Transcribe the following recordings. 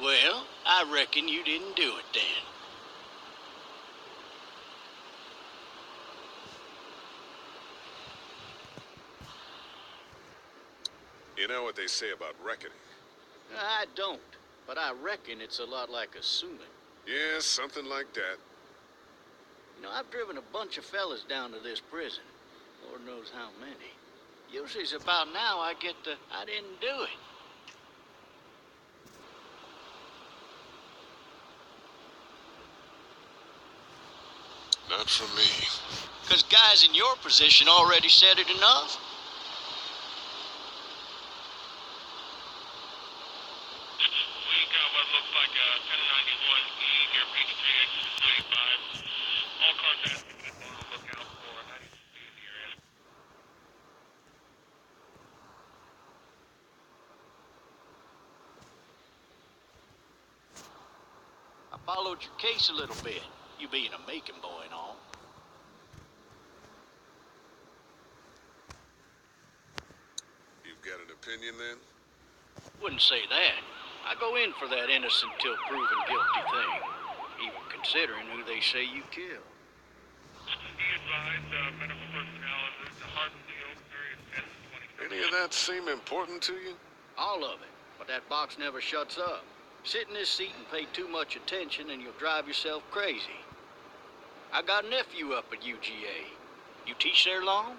Well, I reckon you didn't do it then. You know what they say about reckoning? I don't, but I reckon it's a lot like assuming. Yeah, something like that. You know, I've driven a bunch of fellas down to this prison. Lord knows how many. Usually it's about now I get the, I didn't do it. Not from me. 'Cause guys in your position already said it enough. We got what looks like a 1091E near Peach Tree, exit 35. All cars asking to be on the lookout for a 92 in the area. I followed your case a little bit, you being a Macon boy and all. You've got an opinion then? Wouldn't say that. I go in for that innocent till proven guilty thing, even considering who they say you killed. He advised medical personnel en route to Hartsfield, various 10 to 20. Any of that seem important to you? All of it, but that box never shuts up. Sit in this seat and pay too much attention and you'll drive yourself crazy. I got a nephew up at UGA. You teach there long?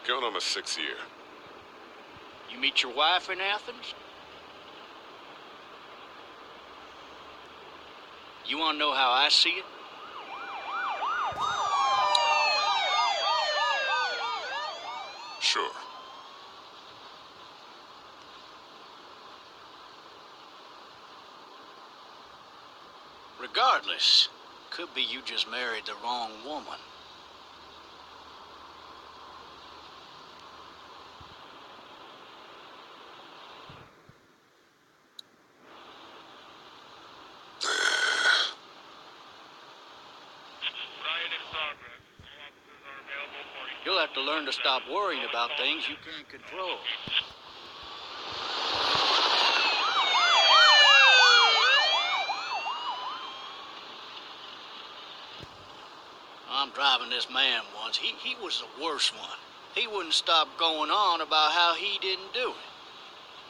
Going on my 6th year. You meet your wife in Athens? You want to know how I see it? Sure. Regardless, could be you just married the wrong woman. Riot in progress. All officers are available for you. You'll have to learn to stop worrying about things you can't control. I'm driving this man once. He was the worst one. He wouldn't stop going on about how he didn't do it.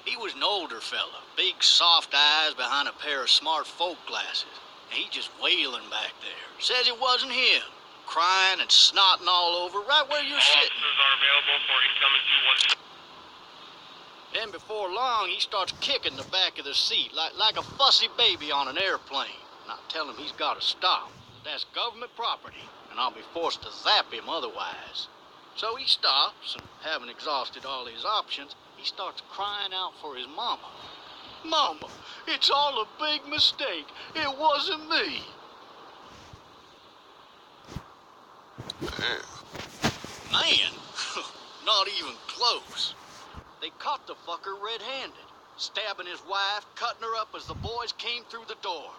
He was an older fella, big soft eyes behind a pair of smart folk glasses. And he just wailing back there. Says it wasn't him. Crying and snotting all over right where you're All sitting. officers are available for incoming 212. Then before long, he starts kicking the back of the seat like a fussy baby on an airplane. And I tell him he's got to stop. That's government property, and I'll be forced to zap him otherwise. So he stops, and having exhausted all his options, he starts crying out for his mama. Mama, it's all a big mistake. It wasn't me. Man, not even close. They caught the fucker red-handed, stabbing his wife, cutting her up as the boys came through the door.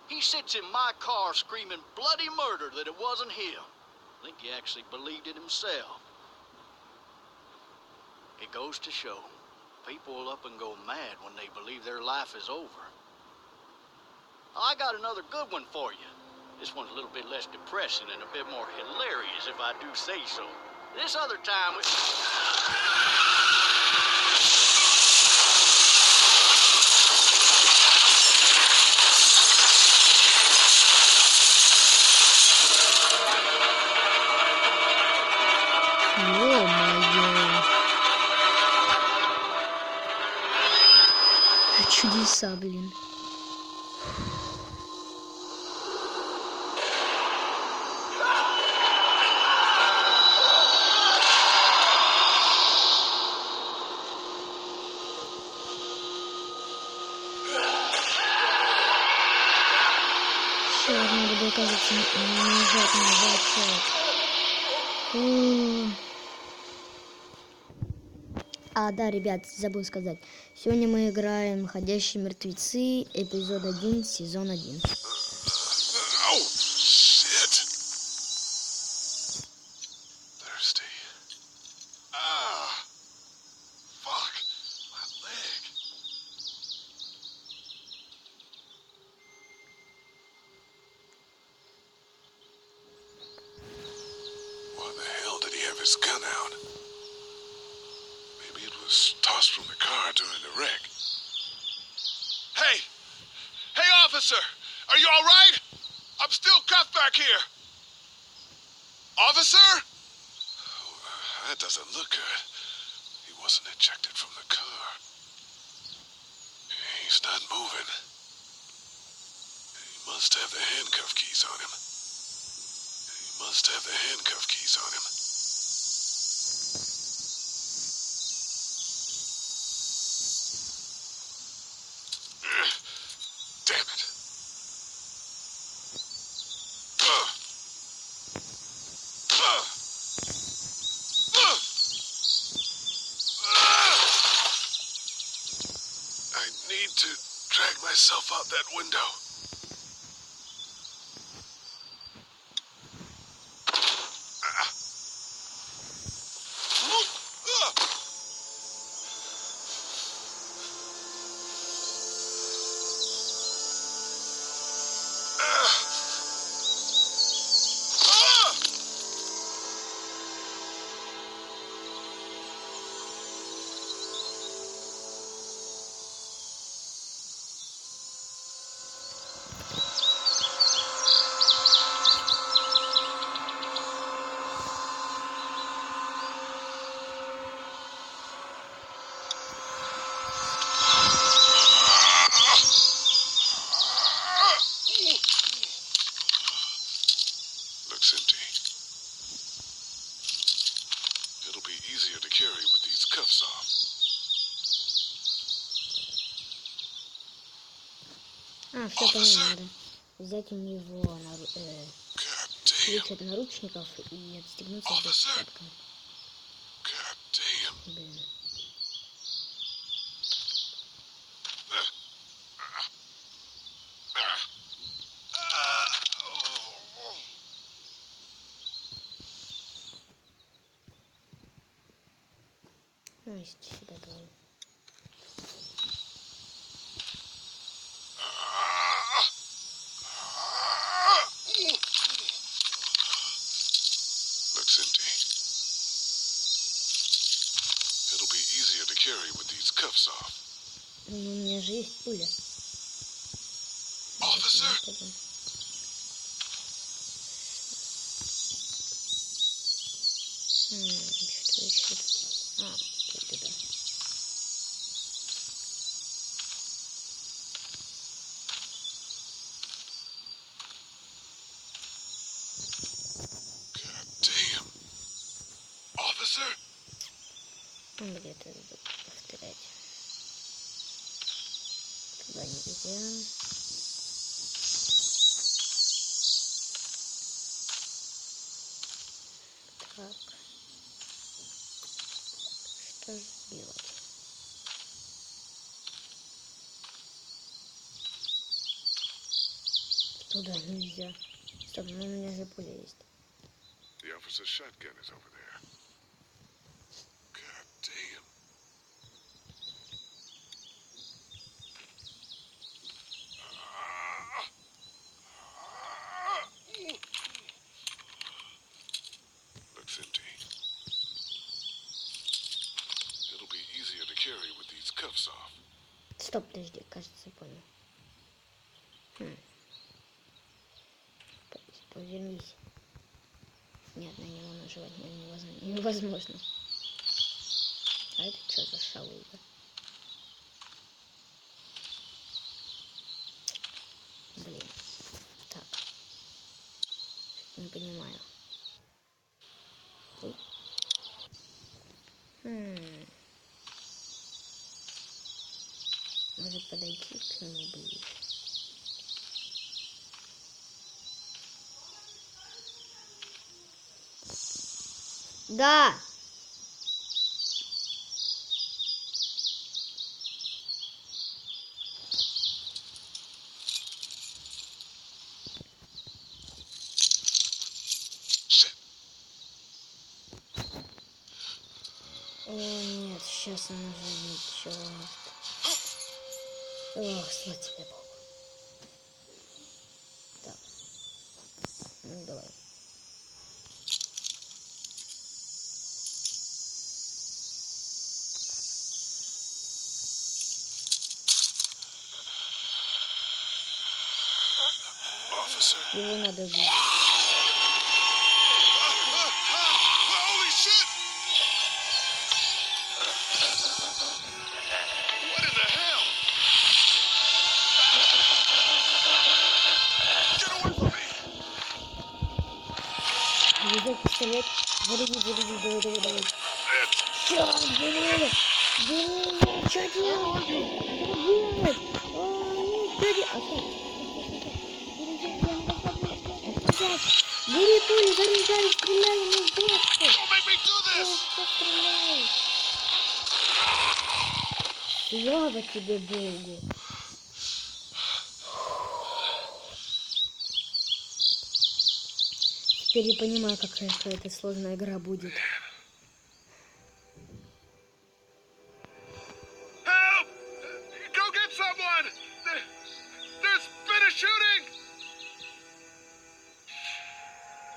He sits in my car screaming bloody murder that it wasn't him. I think he actually believed it himself. It goes to show, people will up and go mad when they believe their life is over. I got another good one for you. This one's a little bit less depressing and a bit more hilarious, if I do say so. This other time, Ё-моё. Чудеса, блин. кажется, нажать на зачет. А, да, ребят, забыл сказать. Сегодня мы играем «Ходящие мертвецы», эпизод 1, сезон 1. Oh, shit. Thirsty. Ah, fuck. My leg. Why the hell did he have his gun out? Maybe it was tossed from the car during the wreck. Hey! Hey, officer! Are you all right? I'm still cuffed back here. Officer? Oh, that doesn't look good. He wasn't ejected from the car. He's not moving. He must have the handcuff keys on him. He must have the handcuff keys on him. Damn it. I need to drag myself out that window. Looks empty. It'll be easier to carry with these cuffs off. А, все понял, надо взять у него ключ от наручников и отстегнуться зацепкой. God damn. Блин. Ну, если сюда давай. Looks empty. It'll be easier to carry with these cuffs off. Ну, у меня же есть пуля. Officer? Что еще? А, тут да. God damn. Officer? Ну, где-то буду повторять. Туда нельзя. Так. Что же делать? Туда нельзя. Стоп, ну у меня же пуля есть. The officer's shotgun is over there. God damn. Looks empty. It'll be easier to carry with these cuffs off. Стоп, подожди, кажется, понял. Повернись. Нет, на него нажимать невозможно. А это что за шалуга? Блин. Так. Не понимаю. Ой. Может подойти к нему ближе. Да. О, нет, сейчас она же черт. Ох, слава тебе, Бог. Так. Ну, давай. Его надо убить. Holy shit! What in the hell? Get away from me! Взять пистолет. Заряди, давай. Чёрт, бери! Чё делать? О, нет, чё делать? Бери пулю, заряжай, стреляй, ну быстро! Don't make me do this! Стреляй! Слава тебе, Богу! Теперь я понимаю, какая это сложная игра будет. Help! Go get someone! There's been a shooting!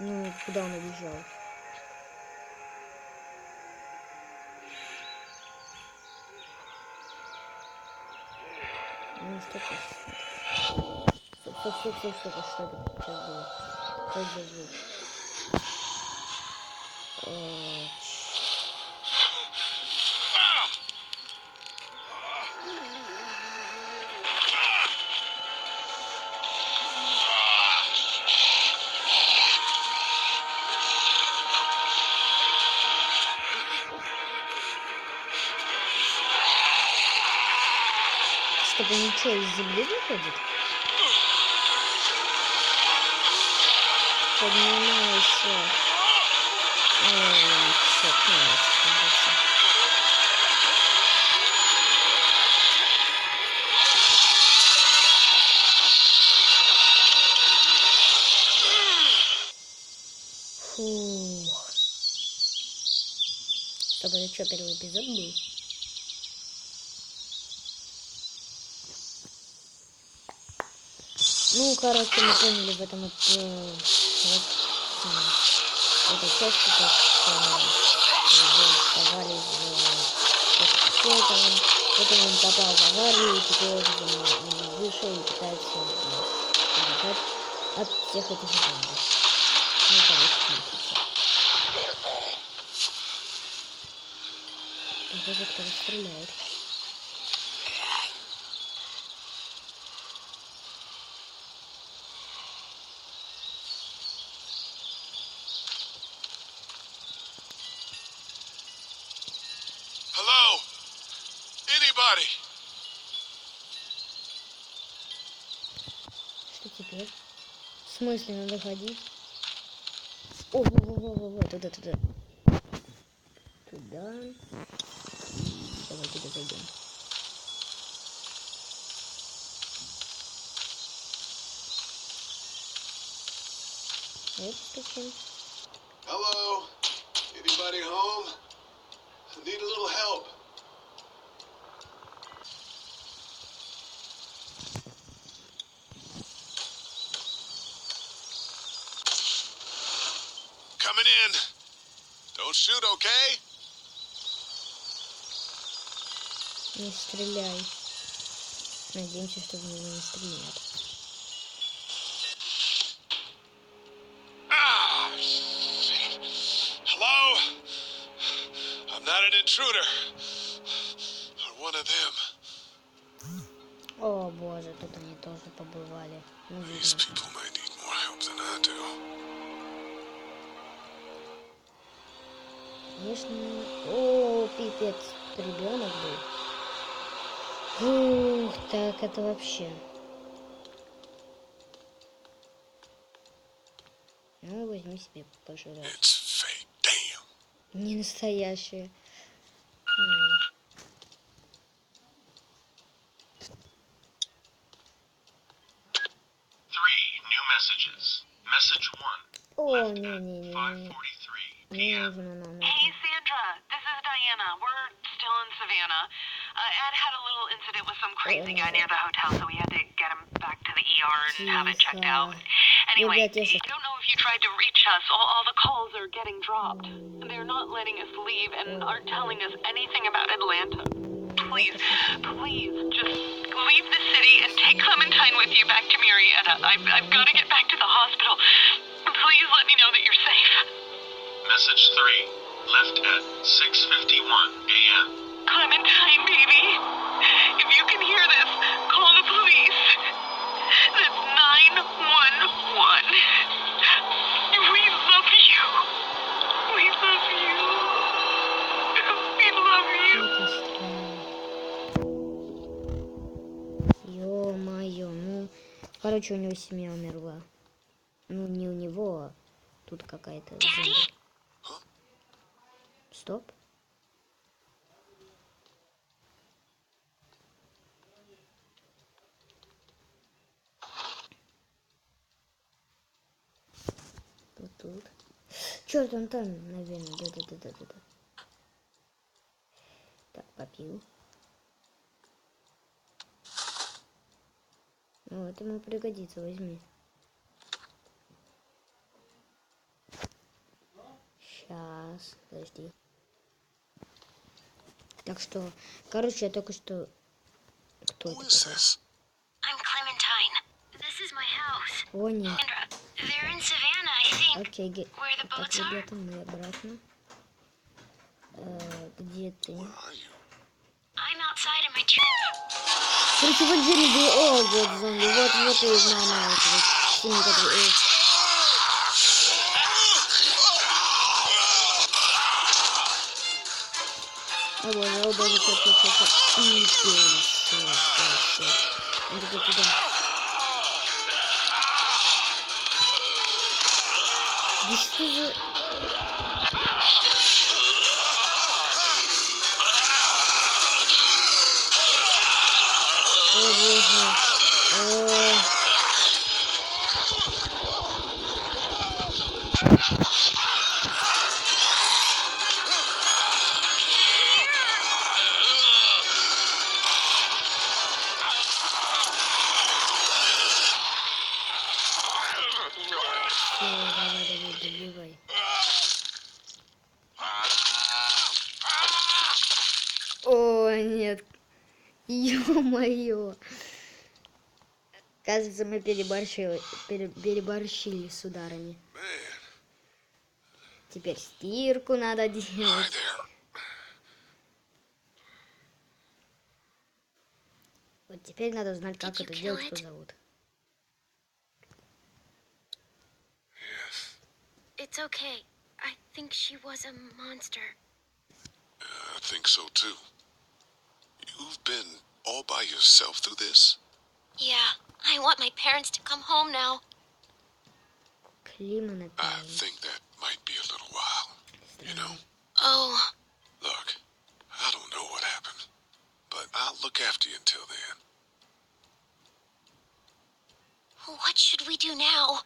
Ну, куда он убежал? Ну, что это? Стоп, что это? Что это сейчас было? Что это за звук? Чтобы ничего из земли выходит? Поднимайся. Ой, все, конец. Фух. Чтобы это что, первый эпизод был? Ну, короче, мы поняли в этом этой части, как сказали, потом он попал в аварию, и теперь он вышел и пытается убежать от всех этих зомби. Ну, короче, смотрите. Даже кто-то стреляет. Hello? Anybody? Что теперь? В смысле, надо ходить? О, туда. Туда. Давай туда зайдем. Вот стучим. Hello? Anybody home? Need a little help. Coming in. Don't shoot, okay? Не стреляй. Надеемся, что в него не стреляют. Ah, shit. Hello? I'm not an intruder. Or one of them. О боже, тут они тоже побывали. Ну, These видно. people may need more help than I do. Конечно. О, пипец. Ребенок был. Ух, так это вообще. Ну, возьми себе пожрать. It's fate. Damn. Не настоящие. 3 new messages. Message 1. О, не-не-не. 5:43 Не p.m. нужно нам Hey, это. Sandra. This is Diana. We're still in Savannah. Ed had a little incident with some crazy guy near the hotel, so we had to get him back to the ER and have it checked out. Anyway, Ребят, я I don't know if you tried to reach us. All the calls are getting dropped. They're not letting us leave and aren't telling us anything about Atlanta. Please, please, just leave the city and take Clementine with you back to Marietta. I've got to get back to the hospital. Please let me know that you're safe. Message 3. Left at 6:51 a.m. Clementine, baby. If you can hear this, call the police. That's 911. We love you. We love you. We love you. Ё-моё, ну, короче, у него семья умерла. Ну, не у него, а тут какая-то зомби. Стоп. Вот тут. Черт, он там, наверное. Да. Так, попил. Ну, это ему пригодится, возьми. Сейчас, подожди. Так что, короче, я только что... Кто Who это is такой? this? I'm Clementine. This is my house. О, нет. Sandra, they're in Savannah, I think. Окей, Where the так, boats are? ребята, мы обратно. Где ты? Where are you? I'm outside in my truck. Короче, вот Джерри был... О, вот зомби. Вот и мама этого. Синий, который... О боже, все. И все. Он такой туда. Да что же... О боже. О. Давай, добивай. О, нет. Ё-моё. Кажется, мы переборщили с ударами. Man, Теперь стирку надо hi делать. there. Вот теперь надо знать, как Did you эту kill девочку it? зовут. Yes. It's okay. I think she was a monster. I think so too. You've been all by yourself through this? Yeah, I want my parents to come home now. Клима I написано. think that might be a little while. You know? Oh, Look, I don't know what happened, but I'll look after you until then. what should we do now?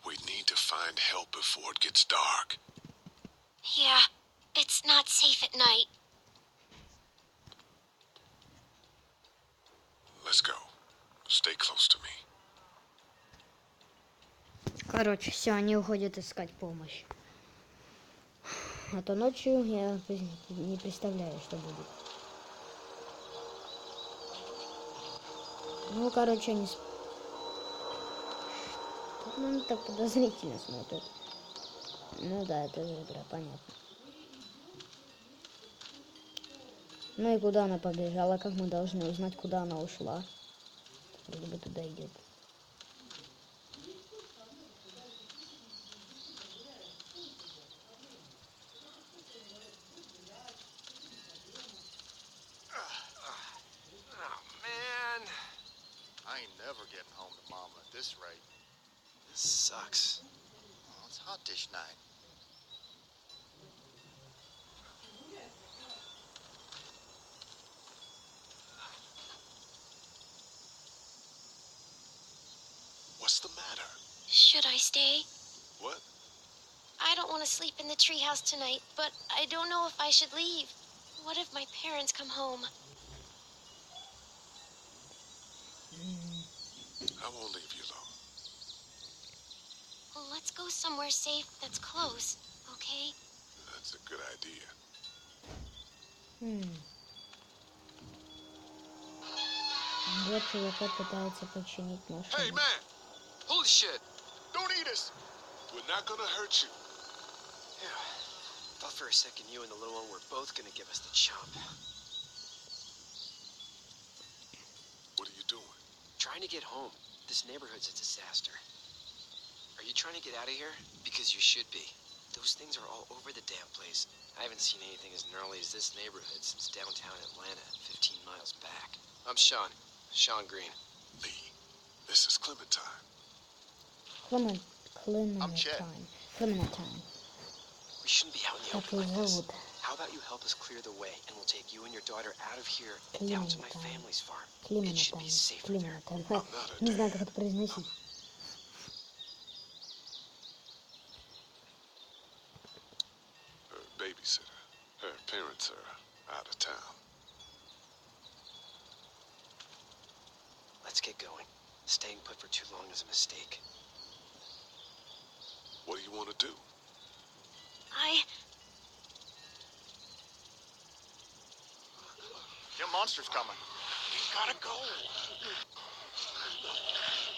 We need to find help before it gets dark. Yeah, it's not safe at night. Let's go. Stay close to me. Короче, все, они уходят искать помощь. А то ночью я не представляю, что будет. Ну, короче, они... Тут нам так подозрительно смотрят. Ну да, это же игра, понятно. Ну и куда она побежала, как мы должны узнать, куда она ушла. Вроде бы туда идет. Oh, man. I ain't never getting home to Mama at this rate. This sucks. Oh, it's hot dish night. Should I stay? What? I don't want to sleep in the treehouse tonight, but I don't know if I should leave. What if my parents come home? I won't leave you alone. Well, let's go somewhere safe that's close, okay? That's a good idea. Вот чувака пытается починить Hey, машину. man! Holy shit! Don't eat us! We're not gonna hurt you. Yeah. Thought for a second you and the little one were both gonna give us the chomp. What are you doing? Trying to get home. This neighborhood's a disaster. Are you trying to get out of here? Because you should be. Those things are all over the damn place. I haven't seen anything as gnarly as this neighborhood since downtown Atlanta, 15 miles back. I'm Sean. Sean Green. Lee, this is Clementine. Clementine. We shouldn't be out in the Как open ее like this. зовут? How about you help us clear the way, and we'll take you and your daughter out of here down to my family's farm. It should be safer there. Clementine. Не знаю, как это произносить. Her babysitter. Her parents are out of town. Let's get going. Staying put for too long is a mistake. What do you want to do? Your monster's coming. You gotta go.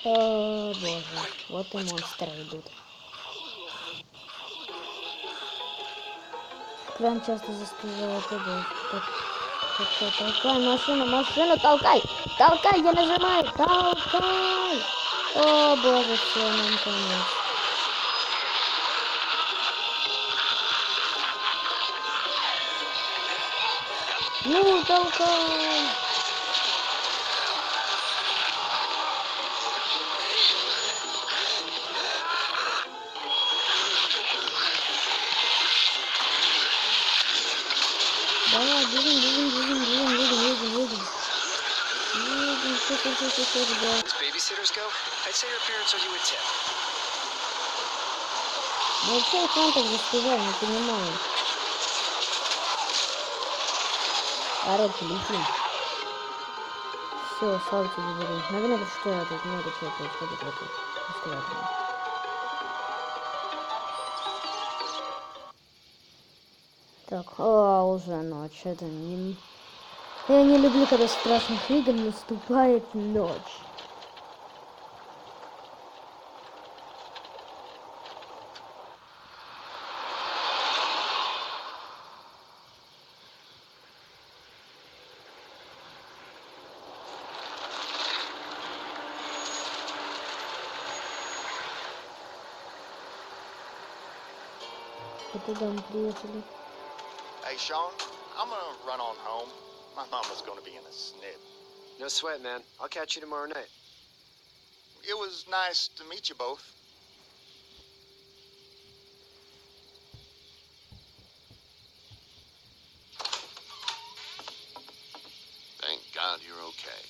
О, боже. Вот и монстры идут. Кран часто застывает. Толкай машину, толкай! Толкай, я нажимаю! Толкай! О, боже, все, нам конец. Ну, толкай! Давай, бежим. As babysitters go, I'd say your parents owe you a tip. Ну, вообще, экран так застывает, не понимаю. Короче, летим. Все, слава тебе, Богу. Наверное, что я тут много чего происходит в этой истории. Так, уже ночь. Это не... Я не люблю, когда в страшных игр наступает ночь. Куда мы приехали? Hey, Sean, I'm gonna run on home. My mama's gonna be in a snip. No sweat, man. I'll catch you tomorrow night. It was nice to meet you both. Thank God you're okay.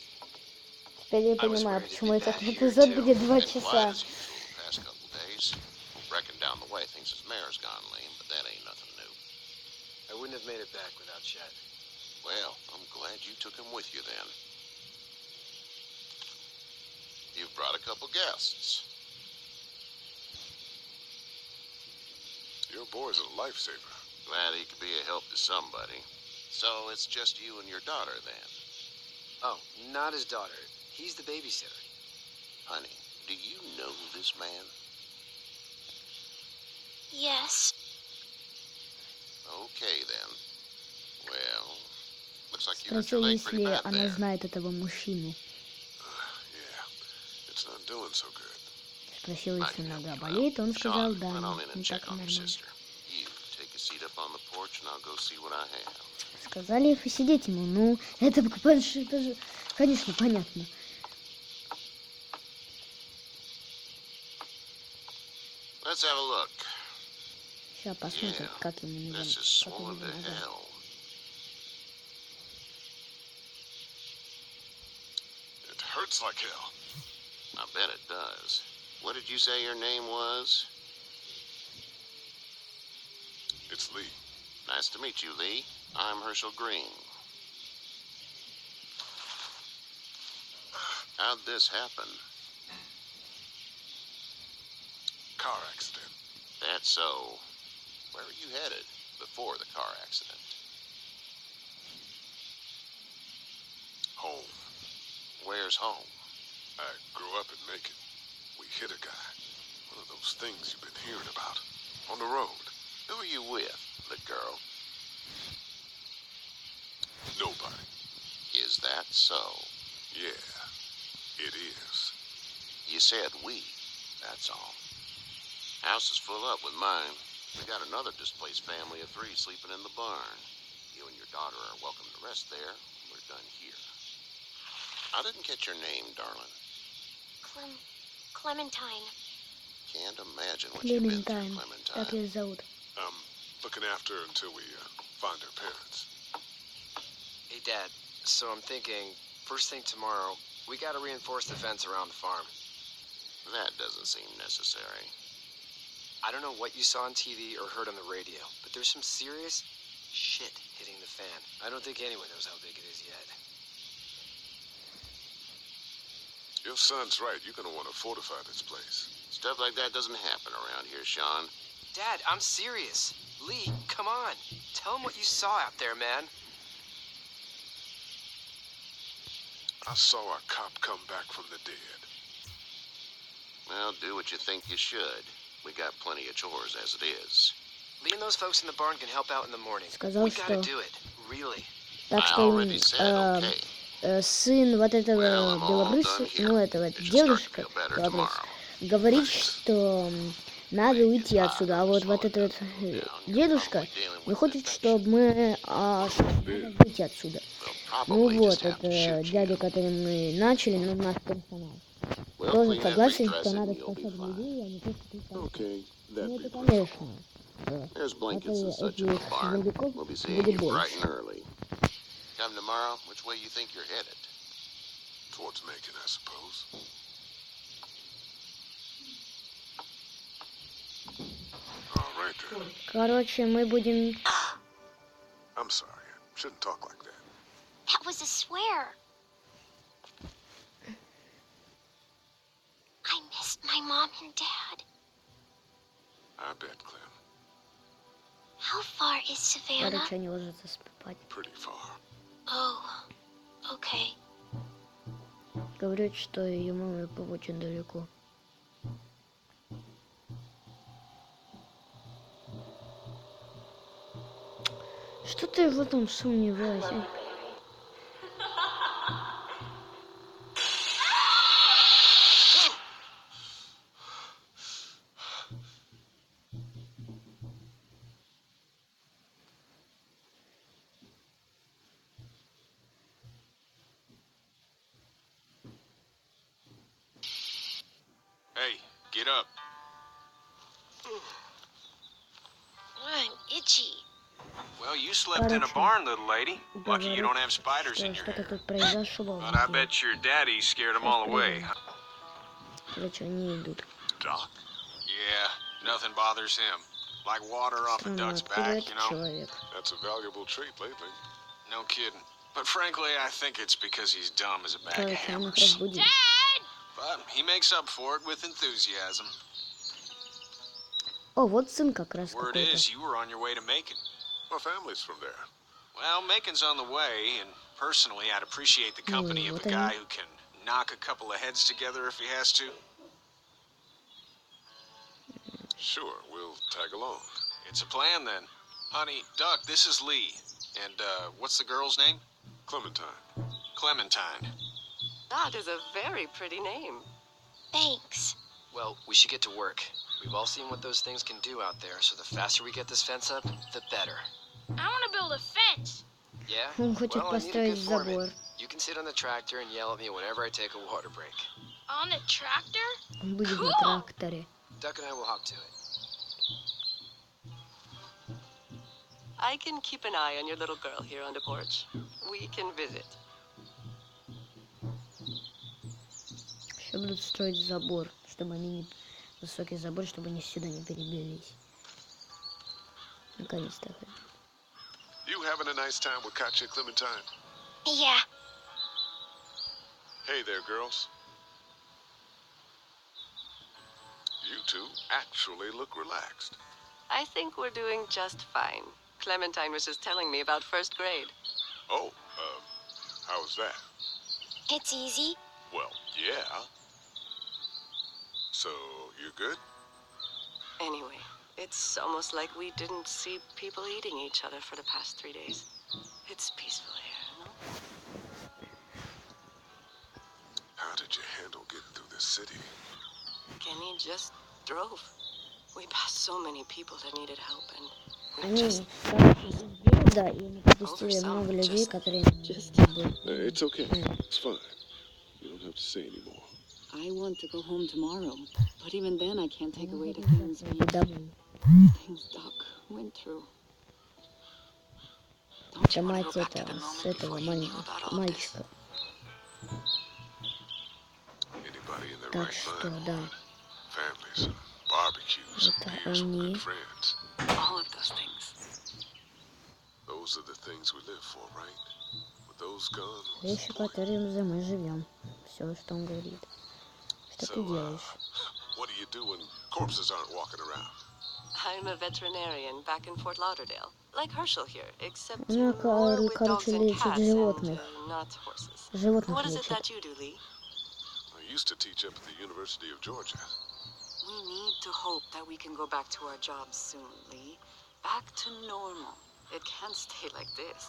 Теперь я понимаю, почему этот эпизод будет 2 часа. Past couple days. Reckon down the way thinks his mare's gone lame, but that ain't nothing new. I wouldn't have made it back without Chet. Well, I'm glad you took him with you then. You've brought a couple guests. Your boy's a lifesaver. Glad he could be a help to somebody. So it's just you and your daughter then. Oh, not his daughter. He's the babysitter. Honey, do you know this man? Yes. Okay then. Well, looks like you hurt your Спросил, leg pretty если bad она there. знает этого мужчину. Yeah, it's not doing so good. Спросил, I если can help нога you болит, out. он сказал, Sean, да, run on in and не check так on your нормально. sister. You take a seat up on the porch and I'll go see what I have. Сказали посидеть ему, ну, это больше, даже, конечно, понятно. Let's have a look. Сейчас посмотрим, как ему не This is swollen to hell. It hurts like hell. I bet it does. What did you say your name was? It's Lee. Nice to meet you, Lee. I'm Herschel Green. How'd this happen? Car accident. That's so. Where were you headed before the car accident? Home. Where's home? I grew up in Macon. We hit a guy. One of those things you've been hearing about. On the road. Who are you with, the girl? Nobody. Is that so? Yeah, it is. You said we, that's all. House is full up with mine. We got another displaced family of 3 sleeping in the barn. You and your daughter are welcome to rest there. We're done here. I didn't catch your name, darling. Clementine. Can't imagine what you've been through, Клементайн. Так Clementine. ее зовут. I'm looking after her until we find her parents. Hey, Dad. So I'm thinking, first thing tomorrow, we gotta reinforce the fence around the farm. That doesn't seem necessary. I don't know what you saw on TV or heard on the radio, but there's some serious shit hitting the fan. I don't think anyone knows how big it is yet. Your son's right. You're gonna want to fortify this place. Stuff like that doesn't happen around here, Sean. Dad, I'm serious. Lee, come on. Tell him what you saw out there, man. I saw a cop come back from the dead. Well, do what you think you should. We got plenty of chores as it is. Lee and those folks in the barn can help out in the morning. Сказал, We gotta что... do it. Really. Так I что already said okay. сын вот этого Well, I'm all белобрысого, done here. ну этого You should start to девушка, feel better белобрысый, tomorrow. говорит, что надо уйти отсюда, а вот этот вот дедушка не хочет, чтобы мы надо выйти отсюда. They'll Ну probably вот, just have это to shoot you. дядя, который мы начали, но наш персонал. We'll Тоже clean every согласен, dress что and надо you'll be спасать fine. людей, а не то, что ты сам. Okay, Ну that'd это be great. конечно. There's Это blankets and such in the этих barn. зомбиков We'll be seeing будет you bright больше. and early. Come tomorrow, which way you think you're headed? Towards Macon, I suppose. All right then. Короче, мы будем... I'm sorry. I shouldn't talk like that. That was a swear. I missed my mom and dad. I bet, Clem. How far is Savannah? Короче, они ложатся спать. Pretty far. Oh, okay. Говорят, что ее мама очень далеко. Что ты в этом сомневаешься? Hey, get up. I'm itchy. Well, you slept in a barn, little lady. Lucky you don't have spiders in your Что-то hair. тут произошло. But I bet your daddy scared them all away. Короче, они идут. Doc? Yeah, nothing bothers him. Like water off a Странно, duck's откуда back, этот you know? человек? That's a valuable trait lately. No kidding. But frankly, I think it's because he's dumb as a bag of Короче, он их hammers. разбудил. But he makes up for it with enthusiasm. О, вот сын как раз Word какой-то. is, you were on your way to Macon. My family's from there. Well, Macon's on the way, and personally, I'd appreciate the company of вот a guy они. who can knock a couple of heads together if he has to. Sure, we'll tag along. It's a plan, then. Honey, Duck, this is Lee. And, what's the girl's name? Clementine. Clementine. That is a very pretty name. Thanks. Well, we should get to work. We've all seen what those things can do out there, so the faster we get this fence up, the better. I want to build a fence. Yeah? Он хочет Well, I need a построить good foreman. забор. You can sit on the tractor and yell at me whenever I take a water break. On a tractor? Он будет на тракторе. Duck and I will hop to it. I can keep an eye on your little girl here on the porch. We can visit. Сейчас будут строить забор. чтобы они высокий забор, чтобы они сюда не перебились. Наконец-то. You having a nice time with Katya, Clementine? Yeah. Hey there, girls. You two actually look relaxed. I think we're doing just fine. Clementine was just telling me about first grade. Oh, how was that? It's easy. Well, yeah. So, you good? Anyway, it's almost like we didn't see people eating each other for the past 3 days. It's peaceful here, no? How did you handle getting through this city? Kenny just drove. We passed so many people that needed help, and we Они just... да, и не пропустили много людей, которые были. It's okay. It's fine. You don't have to say anymore. I want to go home tomorrow, but even then I can't take away the things Doc went through. Это мать это, с этого мальчика. Anybody in their Так right что, mind? да. Families, barbecues, Это beers with они. good friends. All of those things. Those are the things we live for, right? With those gone, what's the Вещи, point? которыми мы живем. Все, что он говорит. Что ты делаешь? What do you do when corpses aren't walking around? I'm a veterinarian back in Fort Lauderdale, like Herschel here, except Ну, more with dogs короче, and лечит cats and животных. not horses. Животных What is it лечит. that you do, Lee? I used to teach up at the University of Georgia. We need to hope that we can go back to our jobs soon, Lee. Back to normal. It can't stay like this.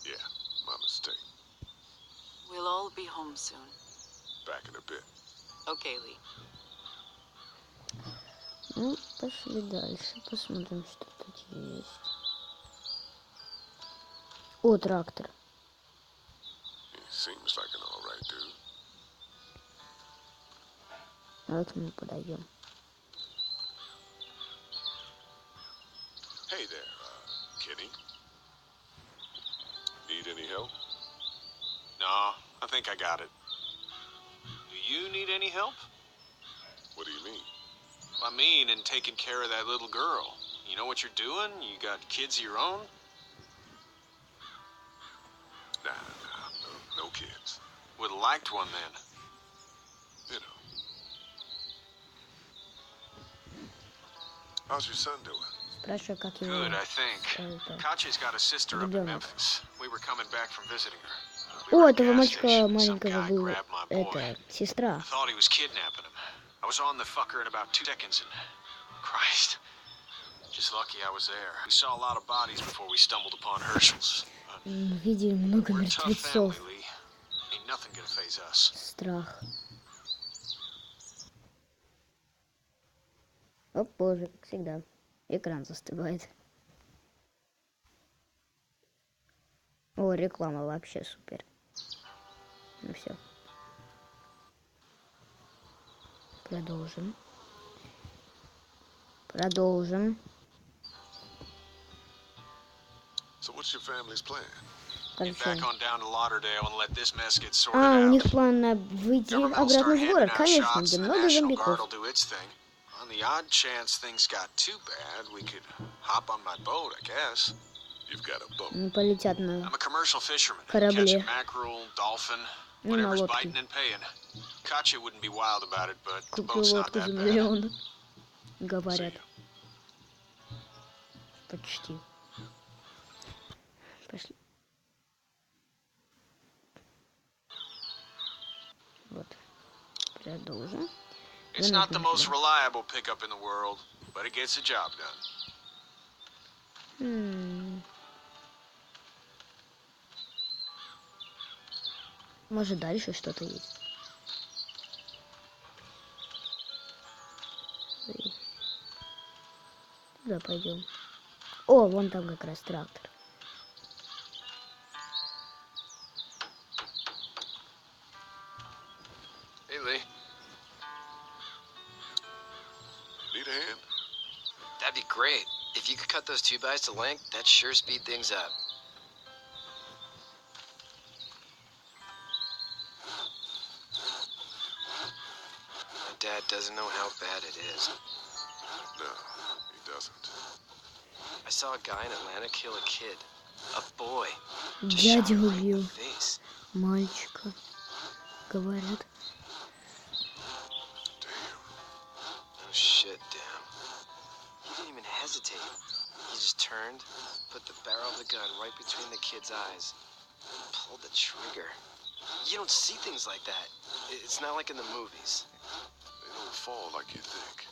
Yeah, my mistake. We'll all be home soon. Back in a bit. Okay, Lee. Ну, пошли дальше. Посмотрим, что тут есть. О, трактор. He seems like an alright dude. Давай к нему подойдем. Hey there, Kenny. Need any help? No, I think I got it. Do you need any help? What do you mean? I mean, in taking care of that little girl. You know what you're doing? You got kids of your own? Nah, no kids. Would have liked one then. You know. How's your son doing? Спрашиваю, как его... Good, I think. Katya's got a sister up in Ребенок. Memphis. We were coming back from visiting her. О, этого мальчика маленького был... Это, сестра. I thought he was kidnapping him. I was on the fucker in about 2 seconds and... Christ. Just lucky I was there. We saw a lot of bodies before we stumbled upon Herschel's. Видели много We're a tough мертвецов. family, Lee. Ain't nothing gonna faze us. Страх. О, боже, как всегда. Экран застывает. О, реклама вообще супер. Ну все. Продолжим. Продолжим. So what's your family's plan? Get Короче. back on down to Lauderdale and let this mess get sorted А, у них out. план выйти Government will обратно start в handing город, out конечно, shots, где and the много National Guard зомбиков. will do its thing. On the odd chance things got too bad, we could hop on my boat, I guess. You've got a boat. Они полетят на... I'm a commercial fisherman. Корабле. Catching mackerel, dolphin, Ну, на whatever's лодке. biting and paying. Katya wouldn't be wild about it, but the Куплю boat's not лодку that за bad. миллион. Говорят. Почти. Пошли. Вот. Продолжим. It's not the most reliable pickup in the world, but it gets the job done. Может, дальше что-то есть. Туда пойдем. О, вон там как раз трактор. Hey, Lee. Need a hand? That'd be great. If you could cut those 2x to length, that'd sure speed things up. dad doesn't know how bad it is. No, he doesn't. I saw a guy in Atlanta kill a kid. A boy. Just shot Дядя him right in убил the face. мальчика. Говорят. Oh shit, damn. He didn't even hesitate. He just turned, put the barrel of the gun right between the kid's eyes, pulled the trigger. You don't see things like that. It's not like in the movies. They don't fall like you think.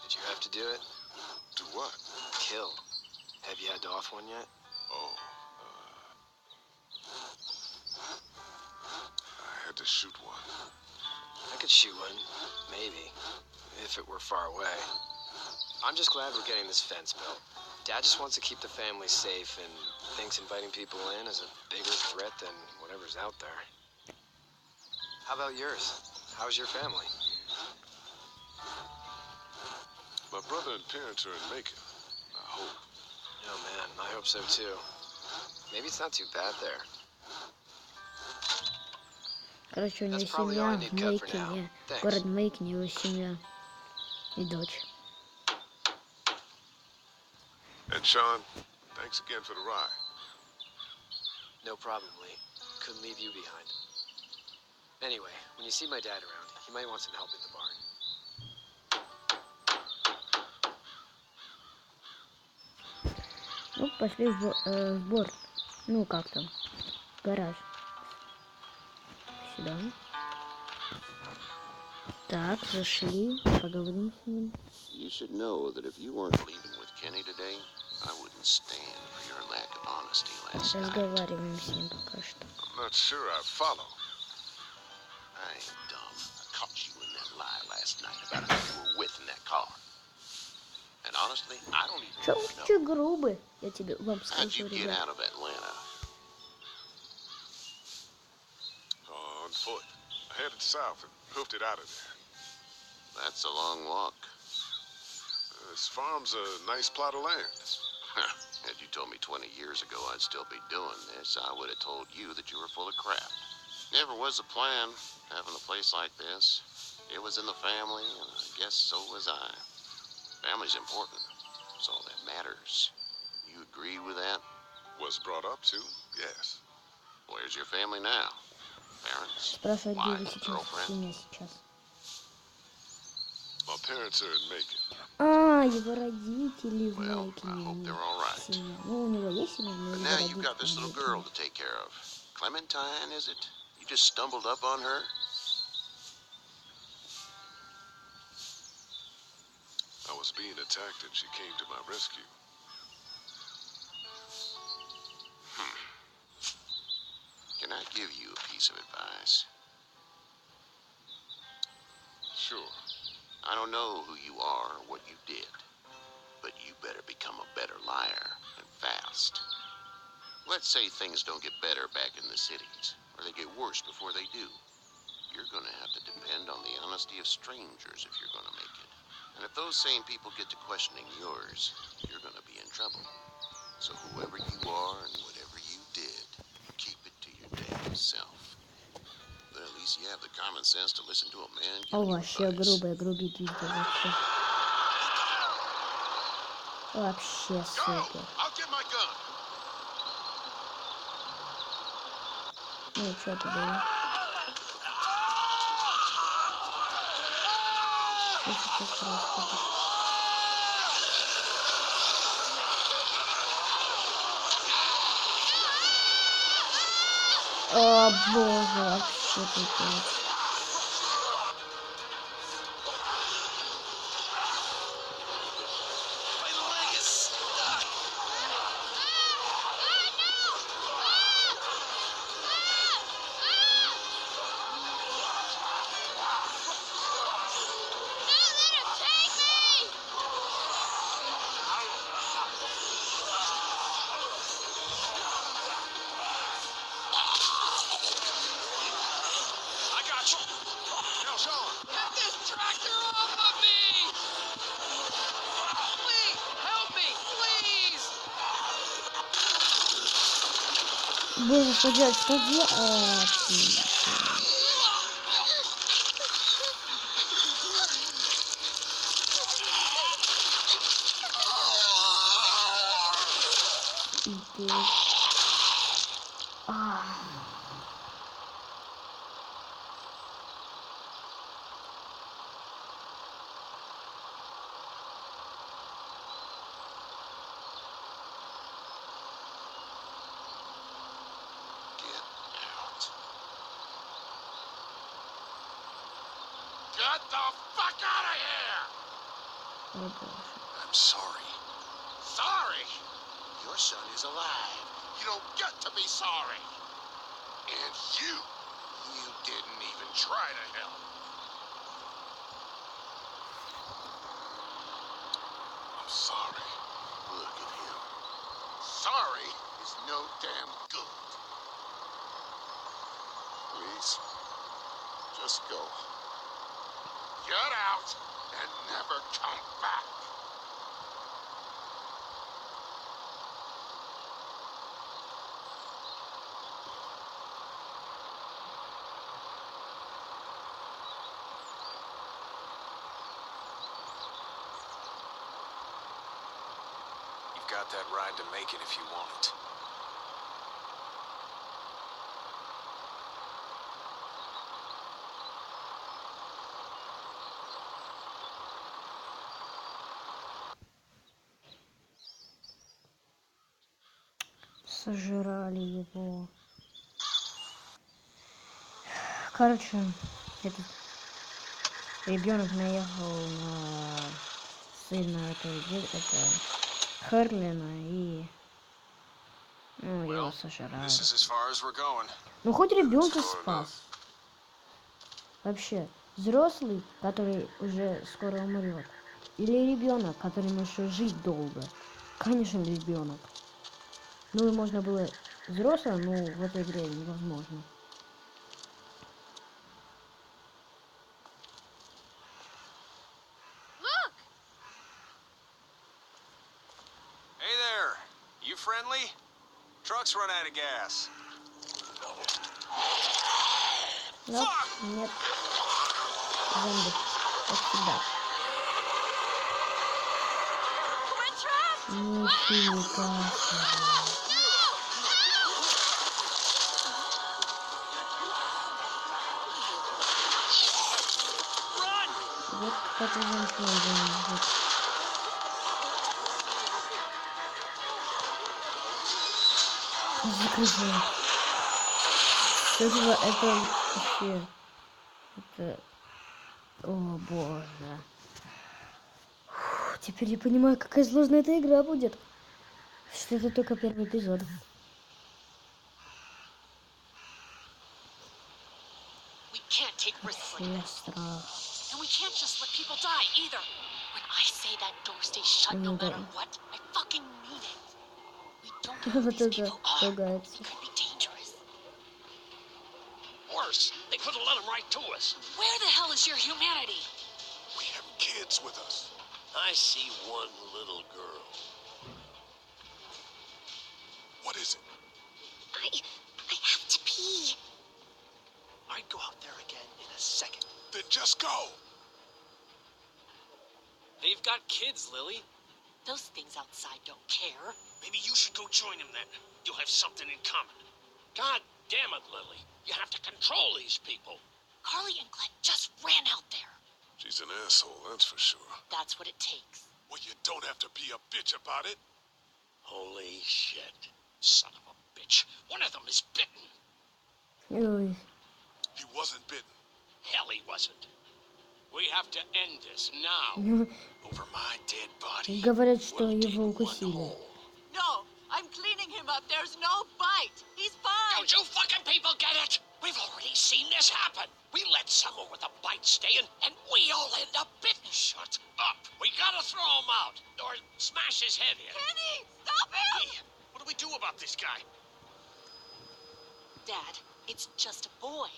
Did you have to do it? Do what? Kill. Have you had to off one yet? Oh, I had to shoot one. I could shoot one, maybe, if it were far away. I'm just glad we're getting this fence built. Dad just wants to keep the family safe and thinks inviting people in is a bigger threat than whatever's out there. How about yours? How's your family? My brother and parents are in Macon. I hope. Oh man, I hope so too. Maybe it's not too bad there. Короче, у него That's probably all I семья в need cut for now. Мейкине. Thanks. Город Мейкине, его семья и дочь. And Sean, thanks again for the ride. No problem, Lee. Couldn't leave you behind. Anyway, when you see my dad around, he might want some help in the barn. Ну, пошли в борт. Ну, как там? Гараж. Сюда. Так, зашли. Поговорим с ним. You should know that if you weren't leaving with Kenny today, I wouldn't stand for your lack of honesty last night. Разговариваем с ним пока что. I'm not sure I follow. I ain't dumb. I caught you in that lie last night about who you were with in that car. And honestly, I don't even Чё know. вы чё грубы? Я тебе вам How'd скажу, you get ребят. out of Atlanta? On foot. I headed south and hoofed it out of there. That's a long walk. This farm's a nice plot of land. Had you told me 20 years ago I'd still be doing this, I would have told you that you were full of crap. Never was a plan, having a place like this. It was in the family, and I guess so was I. Family's important. It's all that matters. You agree with that? Was brought up to, yes. Where's your family now? Parents? Спрашивают, где вы Wife? сейчас, Girlfriend? семья сейчас. My parents are in Macon. А, его родители в Well, I Мейкине. hope they're all right. Семья. Ну, у него есть семья, но But его now you've got родители this в little girl Мейкине. to take care of. Clementine, is it? You just stumbled up on her? I was being attacked and she came to my rescue. Can I give you a piece of advice? Sure. I don't know who you are or what you did, but you better become a better liar, and fast. Let's say things don't get better back in the cities, or they get worse before they do. You're gonna have to depend on the honesty of strangers if you're gonna make it. And if those same people get to questioning yours, you're gonna be in trouble. So whoever you are and whatever you did, keep it to your damn self. But at least you have the common sense to listen to a man О, giving you вообще advice. грубая, грубит везде вообще. Вообще супер. I'll get my gun. Ну, что ты было? Что сейчас происходит? О, боже, вообще пипец. I got you. Now, Sean. Get this tractor off of me! Please, help me, please! Боже, стоять, стоять. Get the fuck out of here! I'm sorry. Sorry? Your son is alive. You don't get to be sorry. And you didn't even try to help. I'm sorry. Look at him. Sorry is no damn good. Please, just go. Get out and never come back. You've got that ride to make it if you want it. Сожрали его. Короче, этот ребенок наехал на сына это Харлина и его сожрали. Ну хоть ребенка спас. Вообще, взрослый, который уже скоро умрет, или ребенок, которому еще жить долго? Конечно, ребенок. Ну и можно было взрослым, но в этой игре невозможно. Look! Hey there, you friendly? Truck's run out of gas. Нет, нет. Зомби. Как всегда. Нифига себе. Вот как он лежит. Закрываю. Это вообще... Это... О боже. Фух, теперь я понимаю, какая сложная эта игра будет. Что это только первый эпизод. Вообще страх. And we can't just let people die either. When I say that door stays shut no matter what, I fucking mean it. We don't know who these people are. They could be dangerous. Worse, they could have let them right to us. Where the hell is your humanity? We have kids with us. I see one little girl. What is it? I have to pee. I'd go out there again in a second. Then just go. They've got kids, Lily. Those things outside don't care. Maybe you should go join them then. You'll have something in common. God damn it, Lily. You have to control these people. Carly and Glenn just ran out there. She's an asshole, that's for sure. That's what it takes. Well, you don't have to be a bitch about it. Holy shit. Son of a bitch. One of them is bitten. Ой. He wasn't bitten. Hell, he wasn't. We have to end this now. Over my dead body. Говорят, что его укусили. No, I'm cleaning him up. There's no bite. He's fine. Don't you fucking people get it? We've already seen this happen. We let someone with a bite stay in, and we all end up bitten. Shut up. We gotta throw him out, or smash his head in. Kenny, stop him! Hey, what do we do about this guy? Dad, it's just a boy.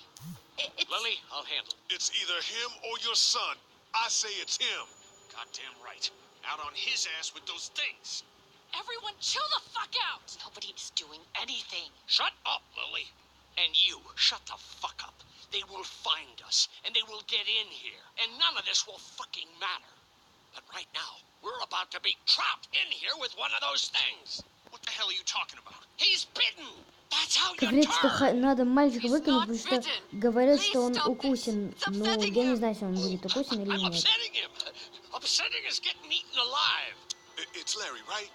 It's... Lily, I'll handle it. It's either him or your son. I say it's him. Goddamn right. Out on his ass with those things. Everyone chill the fuck out! Nobody is doing anything. Shut up, Lily. And you, shut the fuck up. They will find us, and they will get in here, and none of this will fucking matter. But right now, we're about to be trapped in here with one of those things. What the hell are you talking about? He's bitten. That's how you Говорит, что turn. надо мальчика выкинуть, потому что говорят, что он укусен. Ну, я не знаю, если он будет укусен или I'm нет. upsetting him. Upsetting is getting eaten alive. It's Larry, right?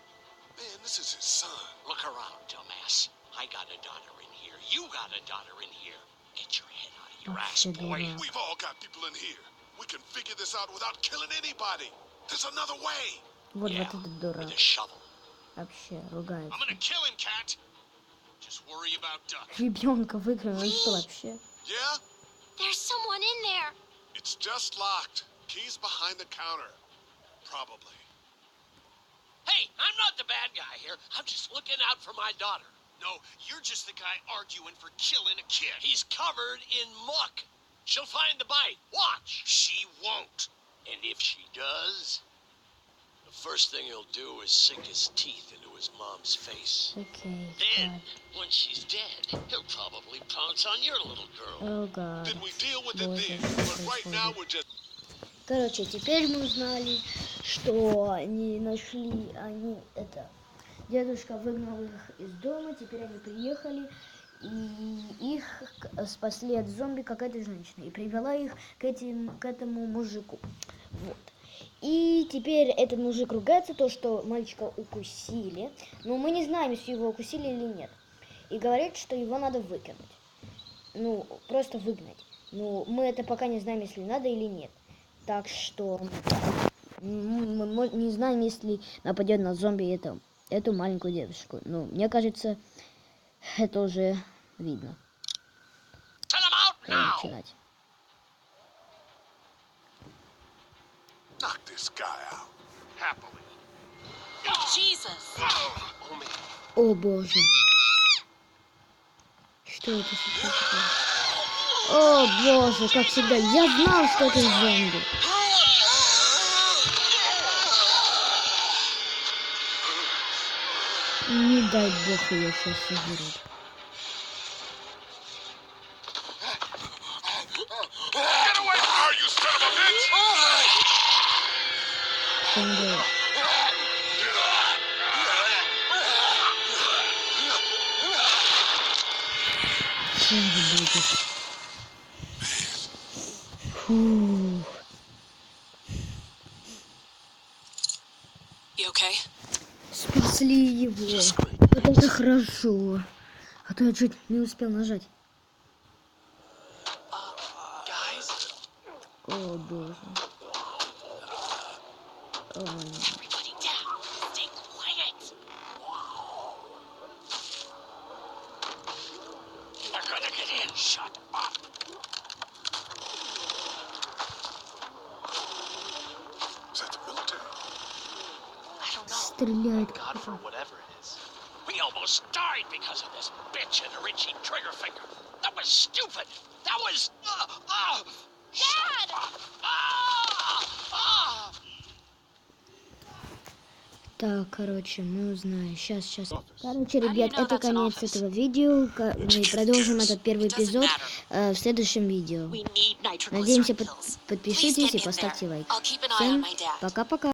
Man, this is his son. Look around, dumbass. I got a daughter in here. You got a daughter in here. Get your head out of your ass, boy. We've all got people in here. We can figure this out without killing anybody. There's another way. Вот этот дурак. With a shovel. Вообще ругается. I'm gonna kill him, Cat. Just worry about Duck. Ребенка выиграл, он что вообще? Yeah? There's someone in there. It's just locked. Key's behind the counter. Probably. Hey, I'm not the bad guy here. I'm just looking out for my daughter. No, you're just the guy arguing for killing a kid. He's covered in muck. She'll find the bite. Watch. She won't. And if she does, the first thing he'll do is sink his teeth into his mom's face. Окей. Then, when she's dead, he'll probably pounce on your little girl. О, гад. Then we deal with it Боже, then. что But right now происходит? we're just... Короче, теперь мы узнали, что они нашли, дедушка выгнал их из дома, теперь они приехали, и их спасли от зомби какая-то женщина, и привела их к этому мужику. Вот. И теперь этот мужик ругается, то, что мальчика укусили, но мы не знаем, если его укусили или нет. И говорит, что его надо выкинуть. Ну, просто выгнать. Ну, мы это пока не знаем, если надо или нет. Так что мы не знаем, если нападет на зомби эту маленькую девушку. Ну, мне кажется, это уже видно. Начинать. Knock this guy out. Happily. Jesus! О боже. Что это сейчас такое? О боже, как всегда. Я знал, что это зомби. Не дай бог ее сейчас сожрут. Get away from her, you son of a bitch! Что он делает? Что это будет? Фух. You okay? Спасли его. Вот это хорошо. А то я чуть не успел нажать. О боже. О, нет. Everybody down. Stay quiet. They're gonna get in. Shut up. Is that the military? I don't know. Стреляет God for как-то. whatever it is. We almost died because of this bitch and her itchy trigger finger. That was stupid. That was... Dad! Так, короче, мы узнаем. Сейчас. Короче, ребят, это конец этого видео. Мы продолжим этот первый эпизод в следующем видео. Надеемся, подпишитесь и поставьте лайк. Всем пока-пока.